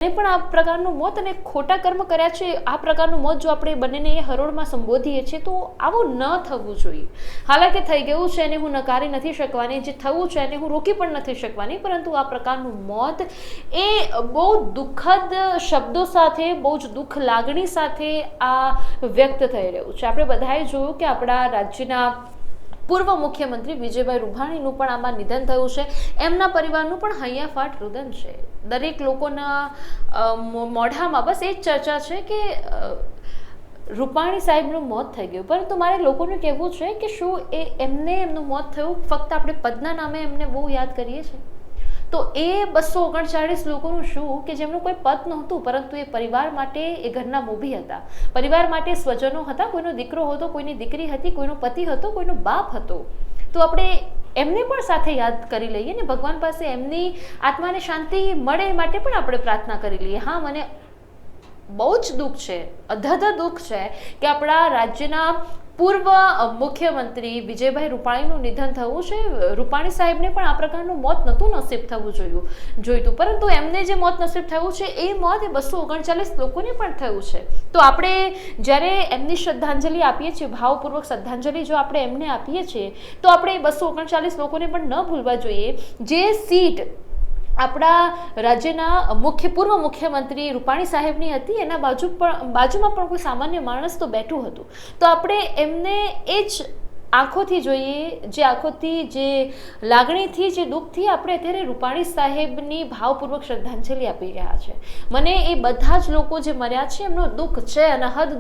પણ આ પ્રકારનું મોત અને ખોટા કર્મ કર્યા છે, આ પ્રકારનું મોત જો આપણે બંનેને એ હરોળમાં સંબોધીએ છીએ તો આવું ન થવું જોઈએ. હાલાકી થઈ ગયું છે એને હું નકારી નથી શકવાની, જે થવું છે એને હું રોકી પણ નથી શકવાની, પરંતુ આ પ્રકારનું મોત એ બહુ દુઃખદ શબ્દો સાથે, બહુ જ દુઃખ લાગણી સાથે આ વ્યક્ત થઈ રહ્યું છે. આપણે બધાએ જોયું કે આપણા રાજ્યના પૂર્વ મુખ્યમંત્રી વિજયભાઈ રૂપાણીનું પણ આમાં નિધન થયું છે. એમના પરિવારનું પણ હૈયાફાટ રુદન છે. દરેક લોકોના મોઢામાં બસ એ જ ચર્ચા છે કે રૂપાણી સાહેબનું મોત થઈ ગયું, પરંતુ મારે લોકોને કહેવું છે કે શું એમનું મોત થયું ફક્ત આપણે પદના નામે એમને બહુ યાદ કરીએ છીએ? તો એ 239 લોકોનું શું કે જેમનું કોઈ પદ નહોતું, પરંતુ એ પરિવાર માટે, એ ઘરના મોભી હતા, પરિવાર માટે સ્વજનો હતા. કોઈનો દીકરો હતો, કોઈની દીકરી હતી, કોઈનો પતિ હતો, કોઈનો બાપ હતો. તો આપણે એમને પણ સાથે યાદ કરી લઈએ ને ભગવાન પાસે એમની આત્માને શાંતિ મળે એ માટે પણ આપણે પ્રાર્થના કરી લઈએ. હા, મને બહુ જ દુઃખ છે, અધધ દુઃખ છે કે આપણા રાજ્યના પૂર્વ મુખ્યમંત્રી વિજયભાઈ રૂપાણીનું નિધન થયું છે. રૂપાણી સાહેબને પણ આ પ્રકારનું મોત નહોતું નસીબ થવું જોઈતું, પરંતુ એમને જે મોત નસીબ થયું છે એ મોત એ 239 લોકોને પણ થયું છે. તો આપણે જ્યારે એમની શ્રદ્ધાંજલિ આપીએ છીએ, ભાવપૂર્વક શ્રદ્ધાંજલિ જો આપણે એમને આપીએ છીએ, તો આપણે 239 લોકોને પણ ન ભૂલવા જોઈએ. જે સીટ આપણા રાજ્યના પૂર્વ મુખ્યમંત્રી રૂપાણી સાહેબની હતી, એના બાજુમાં પણ કોઈ સામાન્ય માણસ તો બેઠું હતું. તો આપણે એમને એ જ આંખોથી જોઈએ, જે આંખોથી, જે લાગણીથી, જે દુઃખથી આપણે અત્યારે રૂપાણી સાહેબની ભાવપૂર્વક શ્રદ્ધાંજલિ આપી રહ્યા છે. મને એ બધા જ લોકો જે મર્યા છે એમનું દુઃખ છે, અનહદ